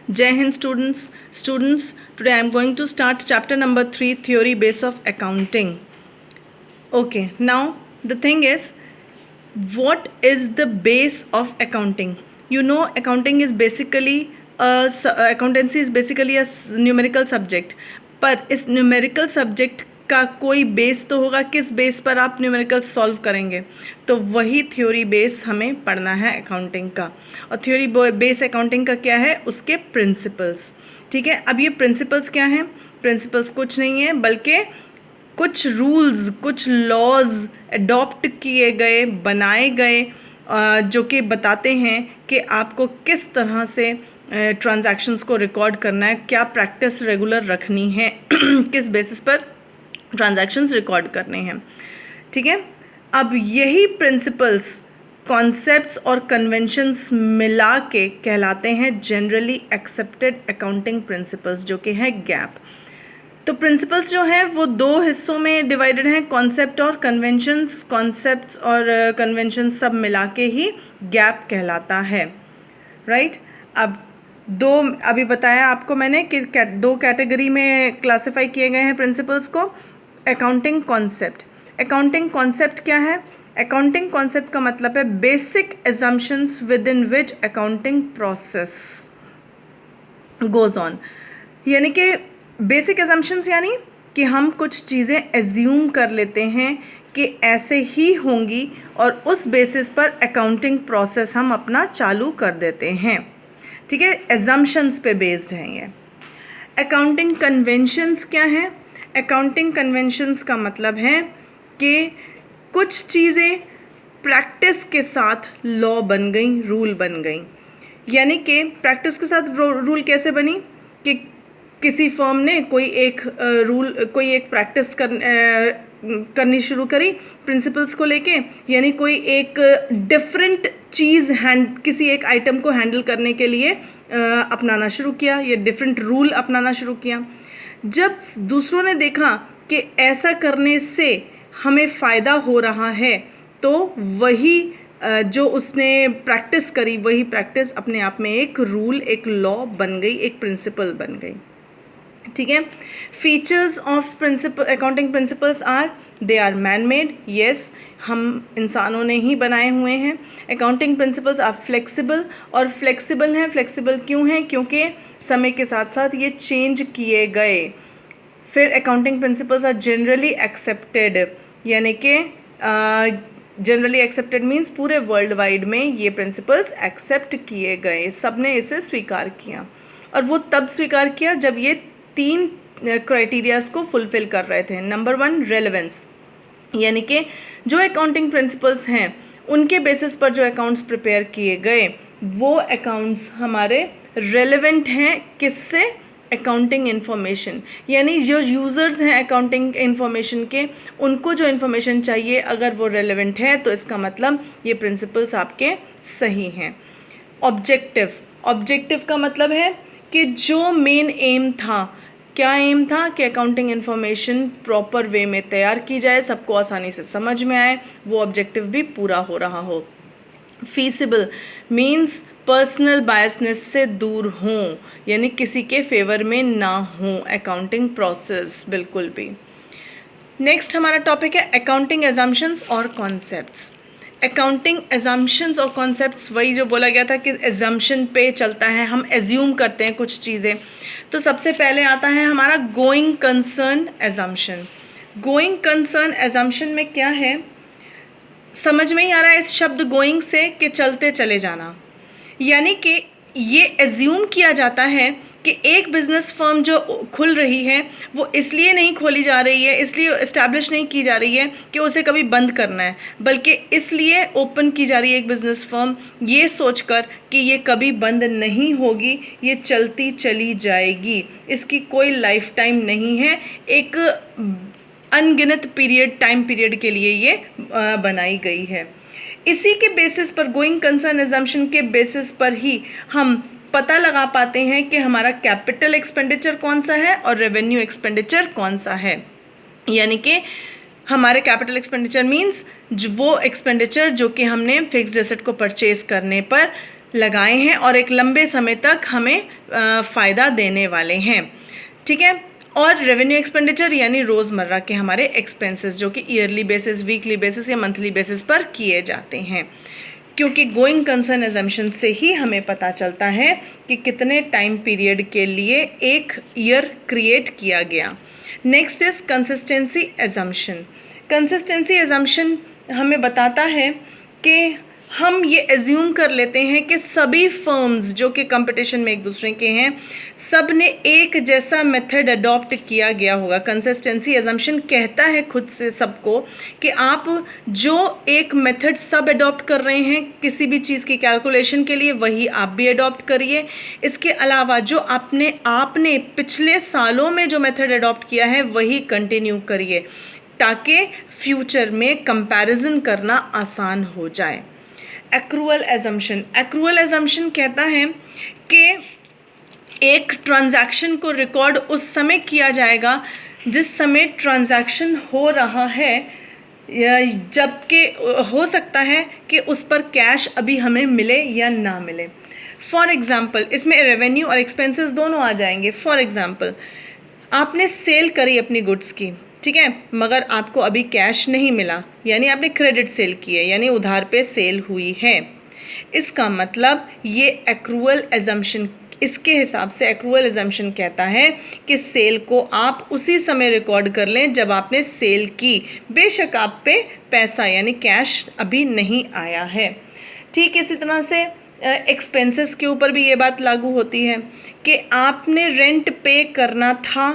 Jai Hind students. Today I am going to start chapter number 3, theory base of accounting. Okay, now the thing is, what is the base of accounting? You know, accounting is basically accountancy is basically a numerical subject. पर इस numerical subject का कोई base तो होगा, किस base पर आप numerical solve करेंगे, तो वही थ्योरी बेस हमें पढ़ना है अकाउंटिंग का। और थ्योरी बेस अकाउंटिंग का क्या है, उसके प्रिंसिपल्स। ठीक है, अब ये प्रिंसिपल्स क्या हैं? प्रिंसिपल्स कुछ नहीं है बल्कि कुछ रूल्स, कुछ लॉज अडॉप्ट किए गए, बनाए गए, जो कि बताते हैं कि आपको किस तरह से ट्रांजैक्शंस को रिकॉर्ड करना है, क्या प्रैक्टिस रेगुलर रखनी है, किस बेसिस पर ट्रांजैक्शंस रिकॉर्ड करने हैं। ठीक है, अब यही प्रिंसिपल्स, कॉन्सेप्ट्स और कन्वेंशंस मिला के कहलाते हैं जनरली एक्सेप्टेड अकाउंटिंग प्रिंसिपल्स, जो कि है गैप। तो प्रिंसिपल्स जो हैं वो दो हिस्सों में डिवाइडेड हैं, कॉन्सेप्ट और कन्वेंशंस। कॉन्सेप्ट्स और कन्वेंशंस सब मिला के ही गैप कहलाता है, राइट। अब दो अभी बताया आपको मैंने कि दो कैटेगरी में क्लासिफाई किए गए हैं प्रिंसिपल्स को। Accounting concept. अकाउंटिंग कॉन्सेप्ट क्या है? अकाउंटिंग कॉन्सेप्ट का मतलब है basic assumptions with in which accounting process goes on. यानी कि बेसिक एजम्पशंस यानी कि हम कुछ चीज़ें एज्यूम कर लेते हैं कि ऐसे ही होंगी और उस बेसिस पर अकाउंटिंग प्रोसेस हम अपना चालू कर देते हैं। ठीक है, एजम्पशंस पे बेस्ड हैं ये। अकाउंटिंग कन्वेंशंस क्या हैं? अकाउंटिंग कन्वेंशंस का मतलब है कि कुछ चीज़ें प्रैक्टिस के साथ लॉ बन गई, रूल बन गई। यानी कि प्रैक्टिस के साथ रूल कैसे बनी कि किसी फर्म ने कोई एक प्रैक्टिस करनी शुरू करी प्रिंसिपल्स को लेके, यानी कोई एक डिफरेंट चीज़ किसी एक आइटम को हैंडल करने के लिए अपनाना शुरू किया, ये डिफरेंट रूल अपनाना शुरू किया। जब दूसरों ने देखा कि ऐसा करने से हमें फ़ायदा हो रहा है, तो वही जो उसने प्रैक्टिस करी, वही प्रैक्टिस अपने आप में एक रूल, एक लॉ बन गई, एक प्रिंसिपल बन गई। ठीक है, features of accounting principles are, they are man made, yes, हम इंसानों ने ही बनाए हुए हैं। अकाउंटिंग प्रिंसिपल्स आर फ्लेक्सिबल, और फ्लेक्सिबल हैं। फ्लेक्सिबल क्यों हैं? क्योंकि समय के साथ साथ ये चेंज किए गए। फिर accounting principles are generally accepted, यानी कि जनरली एक्सेप्टेड मीन्स पूरे वर्ल्ड वाइड में ये प्रिंसिपल्स एक्सेप्ट किए गए, सब ने इसे स्वीकार किया। और वो तब स्वीकार किया जब ये 3 क्राइटेरियाज को फुलफिल कर रहे थे। नंबर 1, रेलेवेंस, यानी कि जो अकाउंटिंग प्रिंसिपल्स हैं उनके बेसिस पर जो अकाउंट्स प्रिपेयर किए गए, वो अकाउंट्स हमारे रेलेवेंट हैं। किससे? अकाउंटिंग इन्फॉर्मेशन, यानी जो यूज़र्स हैं अकाउंटिंग इन्फॉर्मेशन के, उनको जो इन्फॉर्मेशन चाहिए अगर वो रेलेवेंट है, तो इसका मतलब ये प्रिंसिपल्स आपके सही हैं। ऑब्जेक्टिव का मतलब है कि जो मेन एम था, क्या एम था कि अकाउंटिंग इन्फॉर्मेशन प्रॉपर वे में तैयार की जाए, सबको आसानी से समझ में आए, वो ऑब्जेक्टिव भी पूरा हो रहा हो। फीसिबल मीन्स पर्सनल बायसनेस से दूर हों, यानी किसी के फेवर में ना हों अकाउंटिंग प्रोसेस बिल्कुल भी। नेक्स्ट हमारा टॉपिक है अकाउंटिंग एजम्पशंस और कॉन्सेप्ट्स। अकाउंटिंग एजम्पशंस और कॉन्सेप्ट्स, वही जो बोला गया था कि एजम्पशन पे चलता है, हम एज्यूम करते हैं कुछ चीज़ें। तो सबसे पहले आता है हमारा going concern assumption. Going concern assumption में क्या है, समझ में ही आ रहा है इस शब्द गोइंग से कि चलते चले जाना। यानी कि ये एज्यूम किया जाता है कि एक बिज़नेस फर्म जो खुल रही है वो इसलिए नहीं खोली जा रही है, इसलिए इस्टेब्लिश नहीं की जा रही है कि उसे कभी बंद करना है, बल्कि इसलिए ओपन की जा रही है एक बिज़नेस फर्म ये सोचकर कि ये कभी बंद नहीं होगी, ये चलती चली जाएगी, इसकी कोई लाइफ टाइम नहीं है, एक अनगिनत टाइम पीरियड के लिए ये बनाई गई है। इसी के बेसिस पर, गोइंग कंसर्न एजम्पशन के बेसिस पर ही हम पता लगा पाते हैं कि हमारा कैपिटल एक्सपेंडिचर कौन सा है और रेवेन्यू एक्सपेंडिचर कौन सा है। यानी कि हमारे कैपिटल एक्सपेंडिचर मीन्स वो एक्सपेंडिचर जो कि हमने फिक्स्ड एसेट को परचेज करने पर लगाए हैं और एक लंबे समय तक हमें फ़ायदा देने वाले हैं, ठीक है। और रेवेन्यू एक्सपेंडिचर यानी रोज़मर्रा के हमारे एक्सपेंसेस जो कि ईयरली बेसिस, वीकली बेसिस या मंथली बेसिस पर किए जाते हैं, क्योंकि गोइंग कंसर्न एजम्पशन से ही हमें पता चलता है कि कितने टाइम पीरियड के लिए एक ईयर क्रिएट किया गया। Next is consistency assumption. Consistency assumption हमें बताता है कि हम ये एज्यूम कर लेते हैं कि सभी फर्म्स जो कि कंपटीशन में एक दूसरे के हैं, सब ने एक जैसा मेथड अडॉप्ट किया गया होगा। कंसिस्टेंसी एजम्पशन कहता है खुद से सबको कि आप जो एक मेथड सब अडॉप्ट कर रहे हैं किसी भी चीज़ की कैलकुलेशन के लिए, वही आप भी अडॉप्ट करिए। इसके अलावा जो आपने पिछले सालों में जो मेथड अडॉप्ट किया है वही कंटिन्यू करिए, ताकि फ्यूचर में कंपैरिजन करना आसान हो जाए। Accrual assumption. एक्रूअल एजम्पशन कहता है कि एक ट्रांजैक्शन को रिकॉर्ड उस समय किया जाएगा जिस समय ट्रांजैक्शन हो रहा है, जबकि हो सकता है कि उस पर कैश अभी हमें मिले या ना मिले। फॉर एग्ज़ाम्पल, इसमें रेवेन्यू और एक्सपेंसेस दोनों आ जाएंगे। फॉर एग्ज़ाम्पल, आपने सेल करी अपनी गुड्स की, ठीक है, मगर आपको अभी कैश नहीं मिला, यानी आपने क्रेडिट सेल की है, यानी उधार पे सेल हुई है। इसका मतलब ये एक्रूअल एजम्पशन, इसके हिसाब से एक्रूअल एजम्पशन कहता है कि सेल को आप उसी समय रिकॉर्ड कर लें जब आपने सेल की, बेशक आप पे पैसा यानी कैश अभी नहीं आया है। ठीक इसी तरह से एक्सपेंसेस के ऊपर भी ये बात लागू होती है कि आपने रेंट पे करना था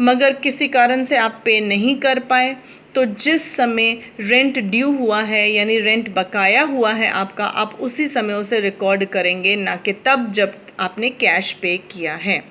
मगर किसी कारण से आप पे नहीं कर पाए, तो जिस समय रेंट ड्यू हुआ है यानी रेंट बकाया हुआ है आपका, आप उसी समय उसे रिकॉर्ड करेंगे, ना कि तब जब आपने कैश पे किया है।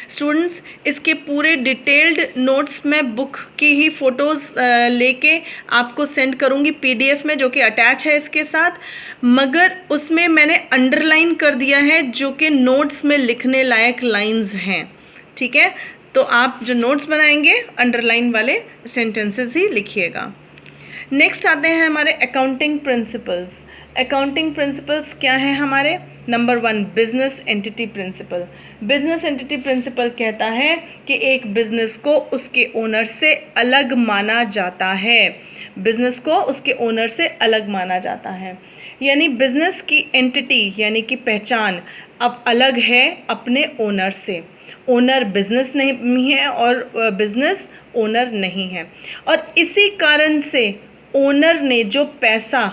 स्टूडेंट्स, इसके पूरे डिटेल्ड नोट्स मैं बुक की ही फ़ोटोज़ लेके आपको सेंड करूँगी PDF में, जो कि अटैच है इसके साथ, मगर उसमें मैंने अंडरलाइन कर दिया है जो कि नोट्स में लिखने लायक लाइंस हैं, ठीक है। तो आप जो नोट्स बनाएंगे अंडरलाइन वाले सेंटेंसेस ही लिखिएगा। नेक्स्ट आते हैं हमारे अकाउंटिंग प्रिंसिपल्स। अकाउंटिंग प्रिंसिपल्स क्या हैं हमारे? Number 1, business entity principle. Business entity principle कहता है कि एक बिजनेस को उसके ओनर से अलग माना जाता है। बिजनेस को उसके ओनर से अलग माना जाता है, यानी बिजनेस की एंटिटी यानी कि पहचान अब अलग है अपने ओनर से। ओनर बिजनेस नहीं है और बिजनेस ओनर नहीं है, और इसी कारण से ओनर ने जो पैसा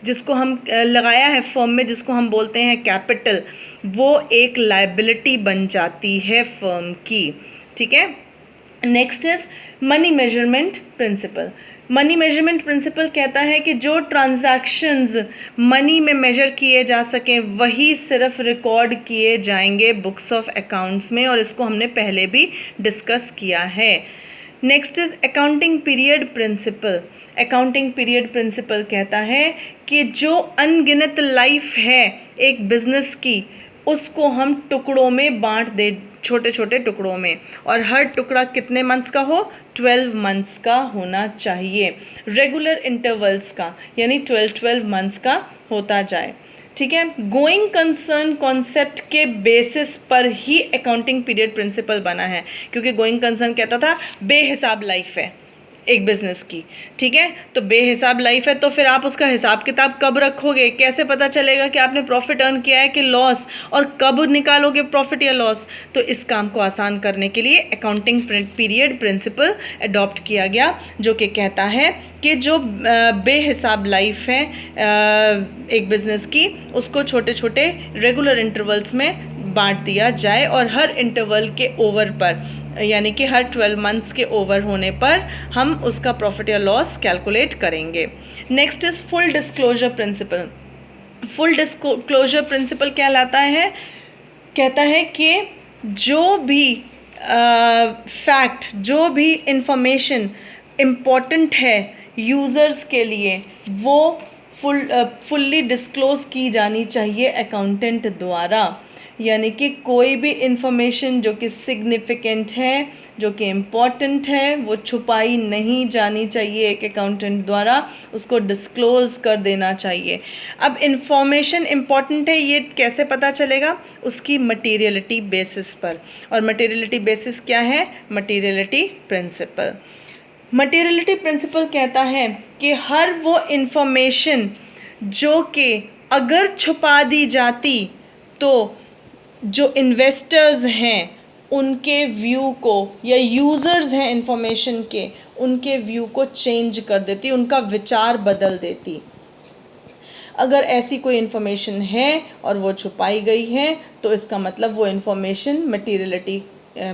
जिसको हम लगाया है फर्म में, जिसको हम बोलते हैं कैपिटल, वो एक लायबिलिटी बन जाती है फर्म की, ठीक है। Next is money measurement principle. Money measurement principle कहता है कि जो ट्रांजैक्शंस मनी में मेजर किए जा सकें वही सिर्फ रिकॉर्ड किए जाएंगे बुक्स ऑफ अकाउंट्स में, और इसको हमने पहले भी डिस्कस किया है। Next is accounting period principle. Accounting period principle कहता है कि जो अनगिनत लाइफ है एक बिजनेस की, उसको हम टुकड़ों में बांट दे, छोटे छोटे टुकड़ों में, और हर टुकड़ा कितने मंथ्स का हो? 12 मंथ्स का होना चाहिए, रेगुलर इंटरवल्स का, यानी 12 मंथ्स का होता जाए, ठीक है। गोइंग कंसर्न कॉन्सेप्ट के बेसिस पर ही अकाउंटिंग पीरियड प्रिंसिपल बना है, क्योंकि गोइंग कंसर्न कहता था बेहिसाब लाइफ है एक बिजनेस की, ठीक है। तो बेहिसाब लाइफ है तो फिर आप उसका हिसाब किताब कब रखोगे? कैसे पता चलेगा कि आपने प्रॉफिट अर्न किया है कि लॉस, और कब निकालोगे प्रॉफिट या लॉस? तो इस काम को आसान करने के लिए अकाउंटिंग पीरियड प्रिंसिपल अडॉप्ट किया गया, जो कि कहता है कि जो बेहिसाब लाइफ है एक बिजनेस की, उसको छोटे छोटे रेगुलर इंटरवल्स में बांट दिया जाए, और हर इंटरवल के ओवर पर, यानी कि हर 12 मंथ्स के ओवर होने पर हम उसका प्रॉफिट या लॉस कैलकुलेट करेंगे। Next is full disclosure principle. Full disclosure principle क्या लाता है? कहता है कि जो भी फैक्ट, जो भी इंफॉर्मेशन इम्पॉर्टेंट है यूज़र्स के लिए, वो फुल्ली डिस्क्लोज की जानी चाहिए अकाउंटेंट द्वारा। यानी कि कोई भी इंफॉर्मेशन जो कि सिग्निफिकेंट है, जो कि इम्पॉर्टेंट है, वो छुपाई नहीं जानी चाहिए। एक अकाउंटेंट द्वारा उसको डिस्क्लोज कर देना चाहिए। अब इंफॉर्मेशन इम्पॉर्टेंट है ये कैसे पता चलेगा? उसकी मटीरियलिटी बेसिस पर। और मटीरियलिटी बेसिस क्या है? Materiality principal. मटीरियलिटी प्रिंसिपल कहता है कि हर वो इंफॉर्मेशन जो कि अगर छुपा दी जाती तो जो इन्वेस्टर्स हैं उनके व्यू को, या यूज़र्स हैं इंफॉर्मेशन के, उनके व्यू को चेंज कर देती, उनका विचार बदल देती। अगर ऐसी कोई इन्फॉर्मेशन है और वो छुपाई गई है तो इसका मतलब वो इन्फॉर्मेशन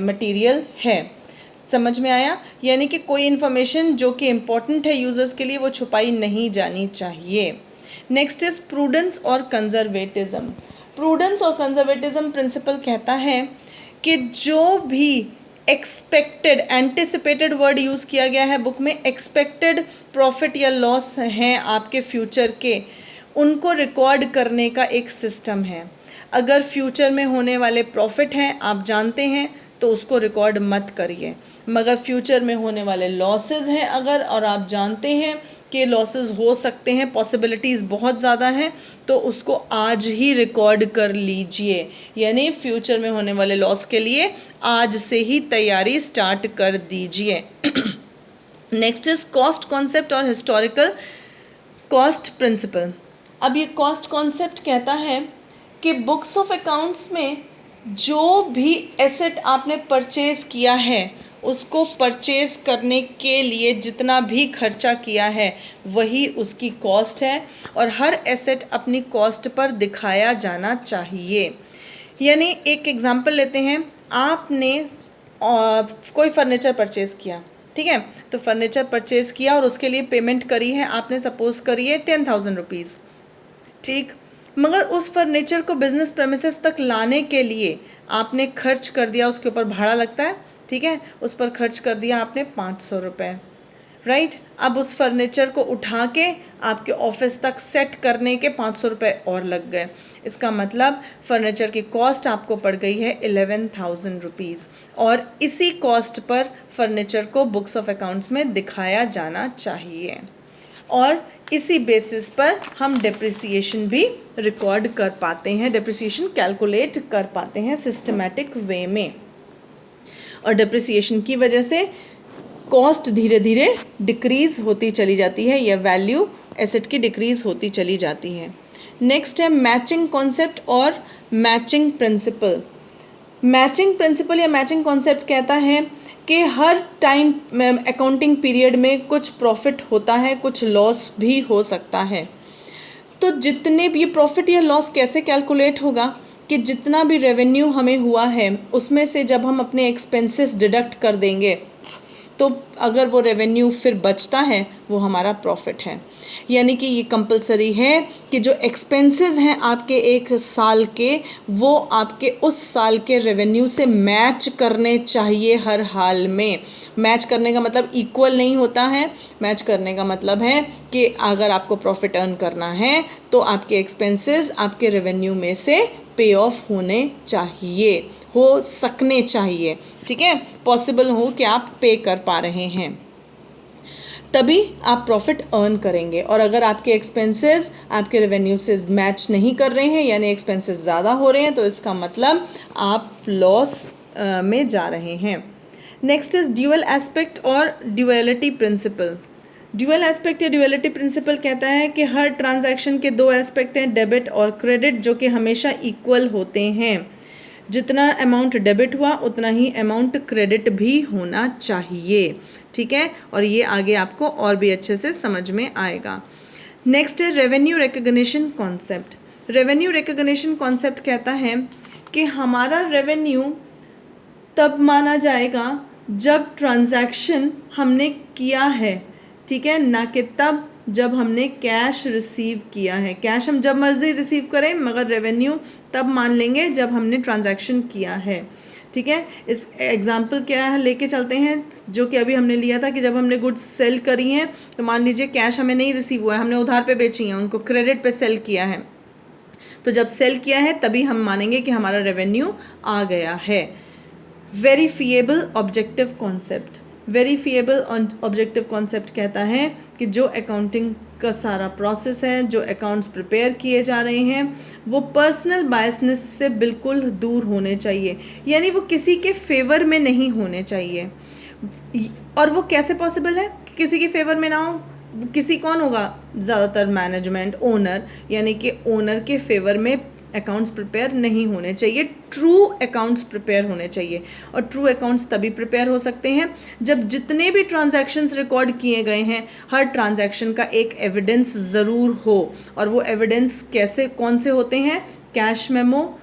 मटीरियल है। समझ में आया? यानी कि कोई इन्फॉर्मेशन जो कि इम्पोर्टेंट है यूज़र्स के लिए वो छुपाई नहीं जानी चाहिए। नेक्स्ट इज़ प्रूडेंस और कंजर्वेटिज्म। प्रूडेंस और कंजर्वेटिज्म प्रिंसिपल कहता है कि जो भी एक्सपेक्टेड, एंटिसिपेटेड वर्ड यूज़ किया गया है बुक में, एक्सपेक्टेड प्रॉफिट या लॉस हैं आपके फ्यूचर के, उनको रिकॉर्ड करने का एक सिस्टम है। अगर फ्यूचर में होने वाले प्रॉफिट हैं आप जानते हैं तो उसको रिकॉर्ड मत करिए, मगर फ्यूचर में होने वाले लॉसेस हैं अगर, और आप जानते हैं कि लॉसेस हो सकते हैं, पॉसिबिलिटीज़ बहुत ज़्यादा हैं, तो उसको आज ही रिकॉर्ड कर लीजिए। यानी फ्यूचर में होने वाले लॉस के लिए आज से ही तैयारी स्टार्ट कर दीजिए। नेक्स्ट इज कॉस्ट कॉन्सेप्ट और हिस्टोरिकल कॉस्ट प्रिंसिपल। अब ये कॉस्ट कॉन्सेप्ट कहता है कि बुक्स ऑफ अकाउंट्स में जो भी एसेट आपने परचेज़ किया है उसको परचेज़ करने के लिए जितना भी खर्चा किया है वही उसकी कॉस्ट है, और हर एसेट अपनी कॉस्ट पर दिखाया जाना चाहिए। यानी एक एग्जांपल लेते हैं, आपने कोई फर्नीचर परचेज़ किया, ठीक है, तो फर्नीचर परचेज़ किया और उसके लिए पेमेंट करी है आपने, सपोज़ करिए 10,000 रुपीज़, ठीक। मगर उस फर्नीचर को बिजनेस प्रेमिसेस तक लाने के लिए आपने खर्च कर दिया, उसके ऊपर भाड़ा लगता है, ठीक है, उस पर खर्च कर दिया आपने 500 रुपये, राइट। अब उस फर्नीचर को उठा के आपके ऑफिस तक सेट करने के 500 रुपये और लग गए। इसका मतलब फर्नीचर की कॉस्ट आपको पड़ गई है 11,000 रुपीज़, और इसी कॉस्ट पर फर्नीचर को बुक्स ऑफ अकाउंट्स में दिखाया जाना चाहिए, और इसी बेसिस पर हम डेप्रिसिएशन भी रिकॉर्ड कर पाते हैं, डेप्रिसिएशन कैलकुलेट कर पाते हैं सिस्टमैटिक वे में, और डेप्रिसिएशन की वजह से कॉस्ट धीरे धीरे डिक्रीज़ होती चली जाती है, या वैल्यू एसेट की डिक्रीज़ होती चली जाती है। नेक्स्ट है मैचिंग कॉन्सेप्ट और मैचिंग प्रिंसिपल। मैचिंग प्रिंसिपल या मैचिंग कॉन्सेप्ट कहता है कि हर टाइम अकाउंटिंग पीरियड में कुछ प्रॉफिट होता है, कुछ लॉस भी हो सकता है। तो जितने भी, ये प्रॉफिट या लॉस कैसे कैलकुलेट होगा कि जितना भी रेवेन्यू हमें हुआ है उसमें से जब हम अपने एक्सपेंसेस डिडक्ट कर देंगे तो अगर वो रेवेन्यू फिर बचता है वो हमारा प्रॉफिट है। यानी कि ये कंपलसरी है कि जो एक्सपेंसेस हैं आपके एक साल के, वो आपके उस साल के रेवेन्यू से मैच करने चाहिए हर हाल में। मैच करने का मतलब इक्वल नहीं होता है, मैच करने का मतलब है कि अगर आपको प्रॉफिट अर्न करना है तो आपके एक्सपेंसेस आपके रेवेन्यू में से पे ऑफ होने चाहिए, हो सकने चाहिए, ठीक है, पॉसिबल हो कि आप पे कर पा रहे हैं, तभी आप प्रॉफिट अर्न करेंगे। और अगर आपके एक्सपेंसेस आपके रेवेन्यू से मैच नहीं कर रहे हैं, यानी एक्सपेंसेस ज़्यादा हो रहे हैं, तो इसका मतलब आप लॉस में जा रहे हैं। नेक्स्ट इज ड्यूअल एस्पेक्ट और ड्यूअलिटी प्रिंसिपल। ड्यूअल एस्पेक्ट या ड्यूअलिटी प्रिंसिपल कहता है कि हर ट्रांजैक्शन के दो एस्पेक्ट हैं, डेबिट और क्रेडिट, जो कि हमेशा इक्वल होते हैं। जितना अमाउंट डेबिट हुआ उतना ही अमाउंट क्रेडिट भी होना चाहिए, ठीक है, और ये आगे आपको और भी अच्छे से समझ में आएगा। नेक्स्ट है revenue recognition concept. Revenue recognition concept कहता है कि हमारा रेवेन्यू तब माना जाएगा जब ट्रांजैक्शन हमने किया है, ठीक है, ना कि तब जब हमने कैश रिसीव किया है। कैश हम जब मर्जी रिसीव करें, मगर रेवेन्यू तब मान लेंगे जब हमने ट्रांजैक्शन किया है, ठीक है। इस एग्जांपल क्या है लेके चलते हैं, जो कि अभी हमने लिया था कि जब हमने गुड्स सेल करी हैं तो मान लीजिए कैश हमें नहीं रिसीव हुआ है, हमने उधार पे बेची हैं, उनको क्रेडिट पे सेल किया है, तो जब सेल किया है तभी हम मानेंगे कि हमारा रेवेन्यू आ गया है। Verifiable objective concept, verifiable objective concept कहता है कि जो अकाउंटिंग का सारा प्रोसेस है, जो अकाउंट्स प्रिपेयर किए जा रहे हैं, वो पर्सनल बायसनेस से बिल्कुल दूर होने चाहिए, यानी वो किसी के फेवर में नहीं होने चाहिए। और वो कैसे पॉसिबल है कि किसी के फेवर में ना हो? किसी कौन होगा? ज़्यादातर मैनेजमेंट, ओनर, यानी कि ओनर के फेवर में अकाउंट्स प्रिपेयर नहीं होने चाहिए। ट्रू अकाउंट्स प्रिपेयर होने चाहिए, और ट्रू अकाउंट्स तभी प्रिपेयर हो सकते हैं जब जितने भी ट्रांजैक्शंस रिकॉर्ड किए गए हैं, हर ट्रांजैक्शन का एक एविडेंस ज़रूर हो। और वो एविडेंस कैसे, कौन से होते हैं? Cash memo,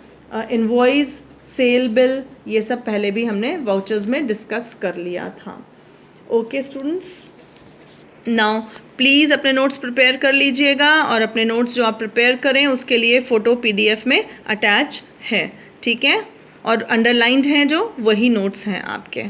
invoice, sale bill, ये सब पहले भी हमने वाउचर्स में डिस्कस कर लिया था। ओके स्टूडेंट्स, नाउ प्लीज़ अपने नोट्स प्रिपेयर कर लीजिएगा, और अपने नोट्स जो आप प्रिपेयर करें उसके लिए फ़ोटो PDF में अटैच है, ठीक है? और अंडरलाइंड हैं जो, वही नोट्स हैं आपके।